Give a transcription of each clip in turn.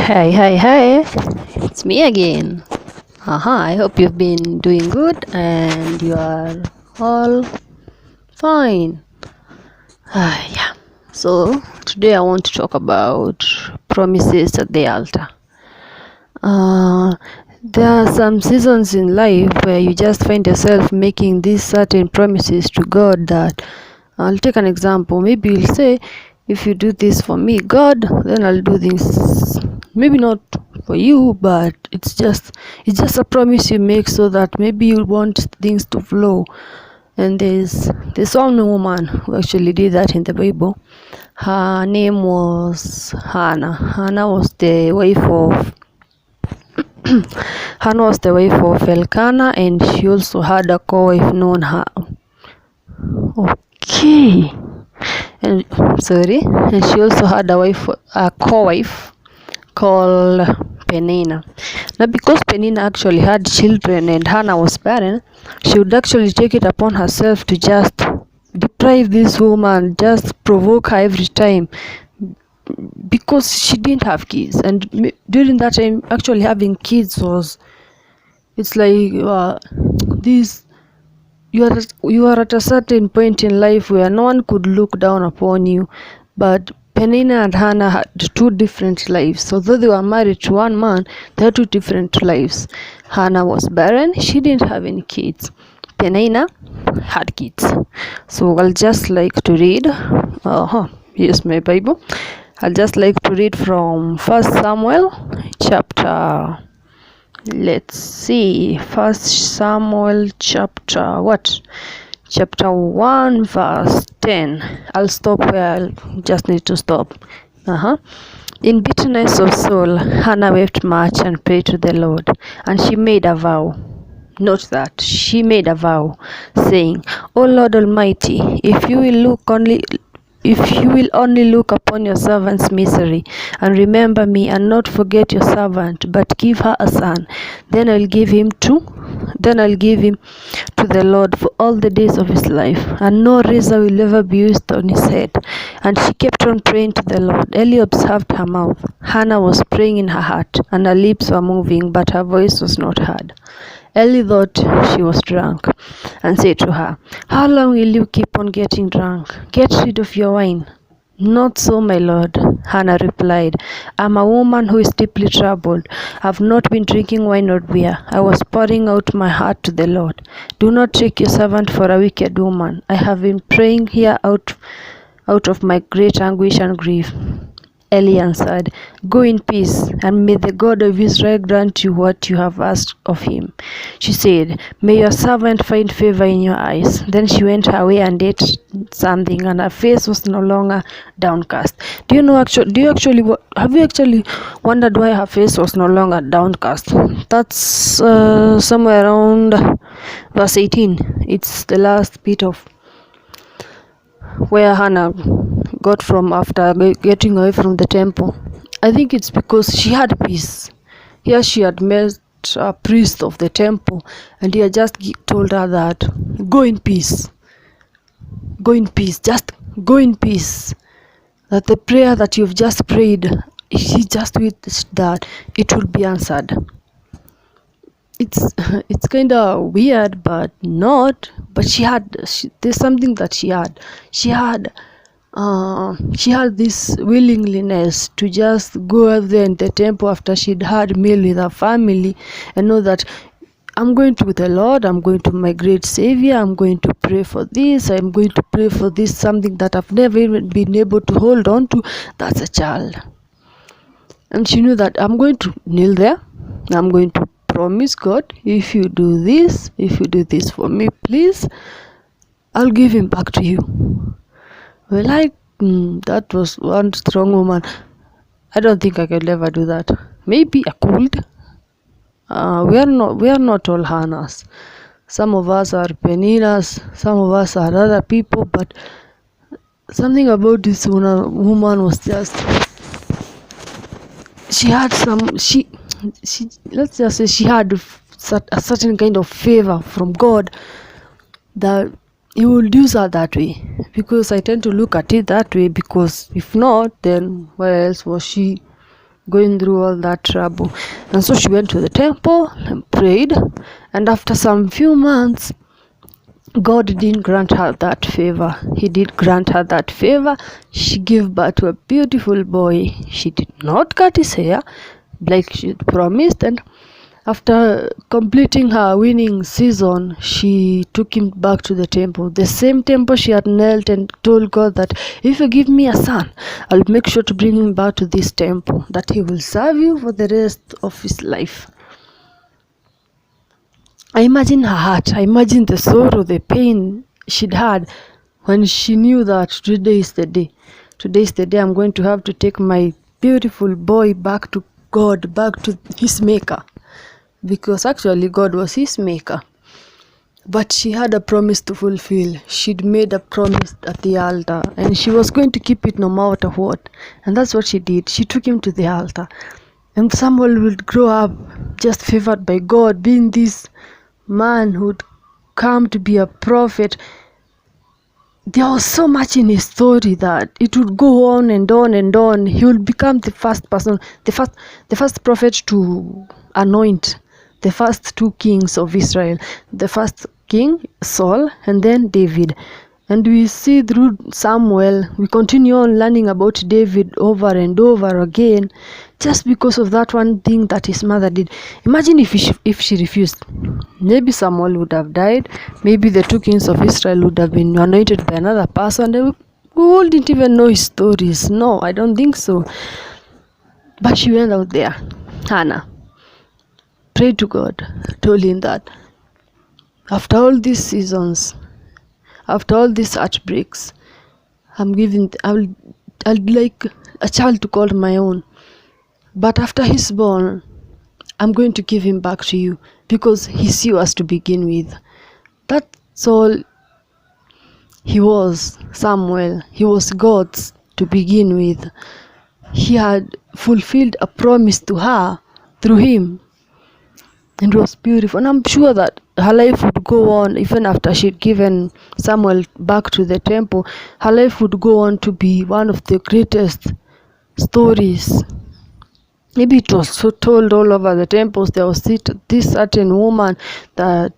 Hey, it's me again. I hope you've been doing good and you are all fine. Yeah. So, today I want to talk about promises at the altar. Uh, there are some seasons in life where you just find yourself making these certain promises to God that I'll take an example. Maybe you'll say, if you do this for me, God, then I'll do this. Maybe not for you, but it's just a promise you make so that maybe you want things to flow. And there's one woman who actually did that in the Bible. Her name was Hannah. Hannah was the wife of Hannah was the wife of Elkanah, and she also had a co-wife known her. Okay. And she also had a co-wife called Penina. Now, because Penina actually had children and Hannah was barren, she would actually take it upon herself to just deprive this woman, just provoke her every time, because she didn't have kids. And during that time, actually having kids it's like this. You are at a certain point in life where no one could look down upon you, but Penina and Hannah had two different lives. Although they were married to one man, they had two different lives. Hannah was barren; she didn't have any kids. Penina had kids. So I'll just like to read. Here's my Bible. I'll just like to read from First Samuel chapter. Let's see, First Samuel chapter 1 verse 10. I'll stop where I just need to stop. In bitterness of soul, Hannah wept much and prayed to the Lord, and she made a vow. Note that she made a vow, saying, O Lord Almighty, if you will only look upon your servant's misery, and remember me, and not forget your servant, but give her a son, then I'll give him to the Lord for all the days of his life, and no razor will ever be used on his head. And she kept on praying to the Lord. Eli observed her mouth. Hannah was praying in her heart, and her lips were moving, but her voice was not heard. Eli thought she was drunk, and said to her, How long will you keep on getting drunk? Get rid of your wine. Not so, my lord, Hannah replied. I'm a woman who is deeply troubled. I've not been drinking wine or beer. I was pouring out my heart to the Lord. Do not take your servant for a wicked woman. I have been praying here out of my great anguish and grief. Eli answered, Go in peace, and may the God of Israel grant you what you have asked of him. She said, May your servant find favor in your eyes. Then she went her way and ate something, and her face was no longer downcast. Have you actually wondered why her face was no longer downcast? That's somewhere around verse 18. It's the last bit of where Hannah got from after getting away from the temple. I think it's because she had peace. Here she had met a priest of the temple, and he had just told her that go in peace, just go in peace. That the prayer that you've just prayed, she just wished that it will be answered. It's kind of weird, but not. But there's something that she had. She had this willingness to just go out there in the temple after she'd had meal with her family and know that I'm going to the Lord, I'm going to my great Savior, I'm going to pray for this, I'm going to pray for this, something that I've never even been able to hold on to. That's a child. And she knew that I'm going to kneel there, I'm going to promise God, if you do this for me, please, I'll give him back to you. Well, that was one strong woman. I don't think I could ever do that. Maybe I could. We are not all Hannahs. Some of us are Peninas, some of us are other people, but something about this woman was just, let's just say she had a certain kind of favor from God that he will use her that way. Because I tend to look at it that way, because if not, then where else was she going through all that trouble. And so she went to the temple and prayed, and after some few months, God didn't grant her that favor. He did grant her that favor. She gave birth to a beautiful boy. She did not cut his hair like she promised, and after completing her winning season, she took him back to the temple. The same temple she had knelt and told God that if you give me a son, I'll make sure to bring him back to this temple, that he will serve you for the rest of his life. I imagine her heart. I imagine the sorrow, the pain she'd had when she knew that today is the day. Today is the day I'm going to have to take my beautiful boy back to God, back to his maker. Because actually God was his maker. But she had a promise to fulfill. She'd made a promise at the altar, and she was going to keep it no matter what. And that's what she did. She took him to the altar. And Samuel would grow up just favored by God, being this man who would come to be a prophet. There was so much in his story that it would go on and on and on. He would become the first person, the first prophet to anoint the first two kings of Israel. The first king, Saul, and then David. And we see through Samuel, we continue on learning about David over and over again, just because of that one thing that his mother did. Imagine if she refused. Maybe Samuel would have died. Maybe the two kings of Israel would have been anointed by another person. We wouldn't even know his stories. No, I don't think so. But she went out there. Hannah prayed to God, told him that after all these seasons, after all these heartbreaks, I'd like a child to call my own. But after he's born, I'm going to give him back to you, because he's yours to begin with. That's all he was, Samuel. He was God's to begin with. He had fulfilled a promise to her through him. And it was beautiful. And I'm sure that her life would go on, even after she'd given Samuel back to the temple. Her life would go on to be one of the greatest stories. Maybe it was so told all over the temples. There was this certain woman that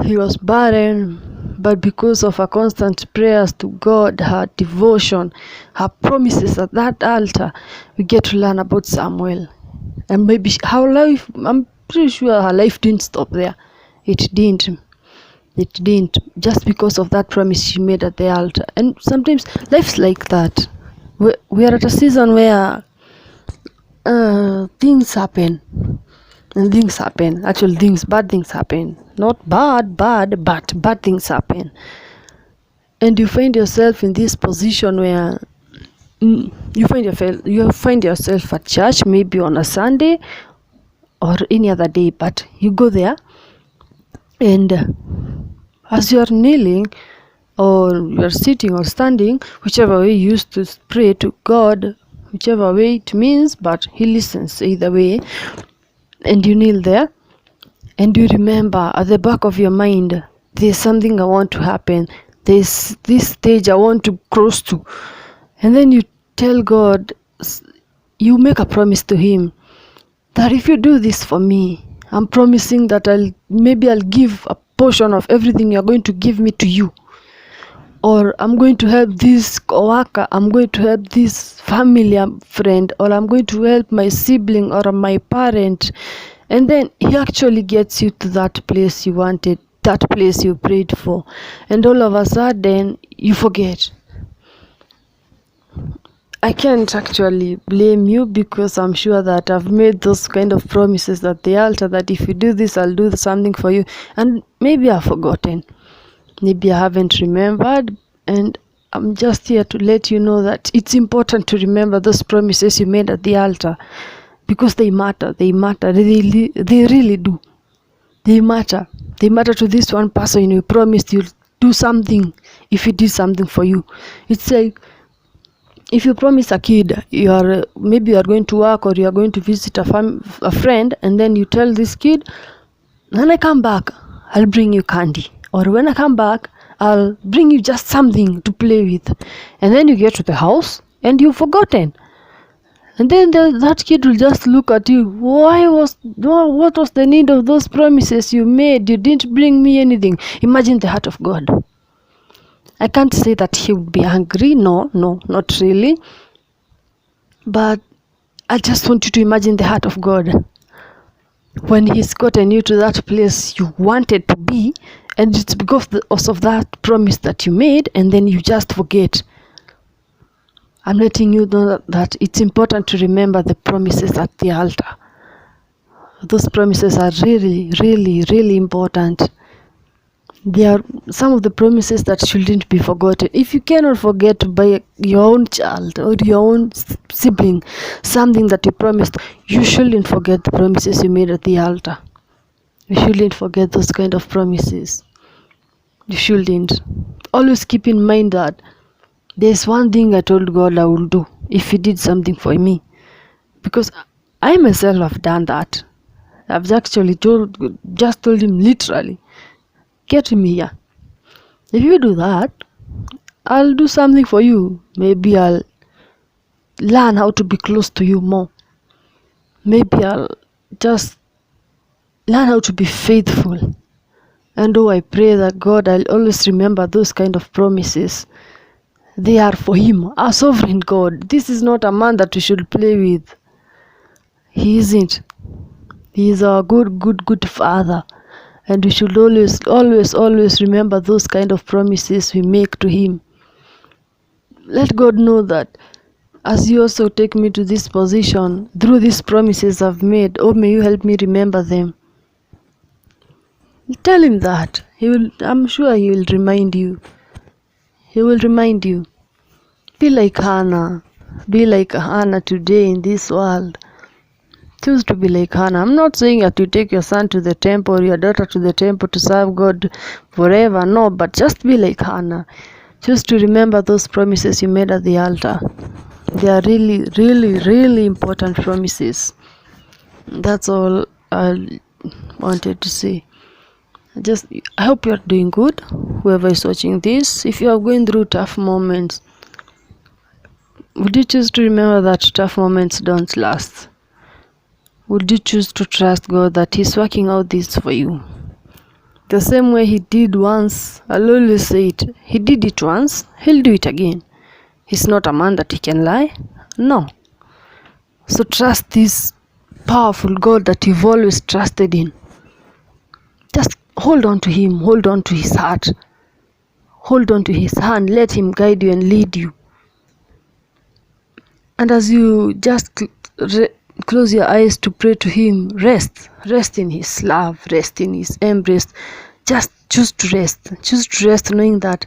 he was barren, but because of her constant prayers to God, her devotion, her promises at that altar, we get to learn about Samuel. And maybe her life, I'm pretty sure her life didn't stop there. It didn't. Just because of that promise she made at the altar. And sometimes life's like that. We are at a season where things happen. And things happen. Actually, bad things happen. Not bad, but bad things happen. And you find yourself in this position where you find yourself at church, maybe on a Sunday or any other day, but you go there, and as you are kneeling or you are sitting or standing, whichever way you used to pray to God, whichever way it means, but he listens either way, and you kneel there and you remember at the back of your mind, there's something I want to happen, there's this stage I want to cross to, and then you tell God, you make a promise to him that if you do this for me, I'm promising that I'll give a portion of everything you're going to give me to you. Or I'm going to help this coworker, I'm going to help this family friend, or I'm going to help my sibling or my parent. And then he actually gets you to that place you wanted, that place you prayed for. And all of a sudden, you forget. I can't actually blame you, because I'm sure that I've made those kind of promises at the altar, that if you do this, I'll do something for you. And maybe I've forgotten. Maybe I haven't remembered. And I'm just here to let you know that it's important to remember those promises you made at the altar, because they matter. They really do. They matter. They matter to this one person you promised you'll do something if he did something for you. It's like, if you promise a kid, maybe you are going to work or you are going to visit a friend, and then you tell this kid, when I come back, I'll bring you candy. Or when I come back, I'll bring you just something to play with. And then you get to the house and you've forgotten. And then that kid will just look at you. What was the need of those promises you made? You didn't bring me anything. Imagine the heart of God. I can't say that he would be angry. No, not really. But I just want you to imagine the heart of God. When he's gotten you to that place you wanted to be, and it's because of that promise that you made, and then you just forget. I'm letting you know that it's important to remember the promises at the altar. Those promises are really, really, really important. They are some of the promises that shouldn't be forgotten. If you cannot forget by your own child or your own sibling something that you promised, you shouldn't forget the promises you made at the altar. You shouldn't forget those kind of promises. You shouldn't. Always keep in mind that there's one thing I told God I will do if He did something for me. Because I myself have done that. I've actually told Him literally, get me here. If you do that, I'll do something for you. Maybe I'll learn how to be close to you more. Maybe I'll just learn how to be faithful. And I pray that God, I'll always remember those kind of promises. They are for Him, our sovereign God. This is not a man that we should play with. He isn't. He is our good Father. And we should always remember those kind of promises we make to Him. Let God know that as You also take me to this position, through these promises I've made, may You help me remember them. Tell Him that. I'm sure He will remind you. He will remind you. Be like Hannah. Be like Hannah today in this world. Choose to be like Hannah. I'm not saying that you take your son to the temple or your daughter to the temple to serve God forever. No, but just be like Hannah. Choose to remember those promises you made at the altar. They are really, really, really important promises. That's all I wanted to say. I hope you're doing good, whoever is watching this. If you are going through tough moments, would you choose to remember that tough moments don't last? Would you choose to trust God that He's working out this for you? The same way He did once, I'll always say it. He did it once, He'll do it again. He's not a man that He can lie. No. So trust this powerful God that you've always trusted in. Just hold on to Him, hold on to His heart, hold on to His hand, let Him guide you and lead you. And as you just close your eyes to pray to Him, rest in His love, rest in His embrace. Just choose to rest knowing that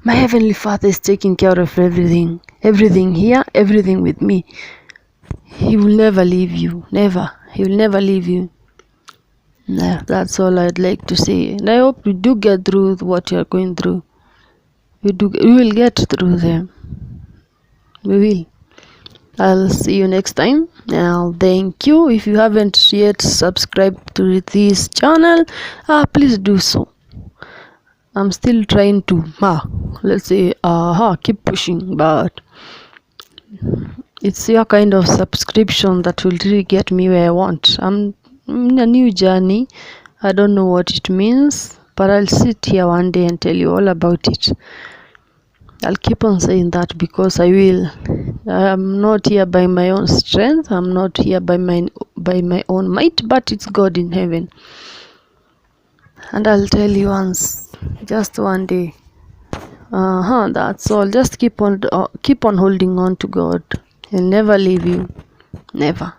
my Heavenly Father is taking care of everything here, everything with me. He will never leave you, never. He will never leave you. That's all I'd like to say, and I hope you do get through what you're going through. We will get through them. We will. I'll see you next time. Now, thank you. If you haven't yet subscribed to this channel, please do so. I'm still trying to keep pushing, but it's your kind of subscription that will really get me where I want. I'm in a new journey. I don't know what it means, but I'll sit here one day and tell you all about it. I'll keep on saying that because I will. I'm not here by my own strength. I'm not here by my own might, but it's God in heaven. And I'll tell you just one day. That's all. Just keep on holding on to God. He'll never leave you. Never.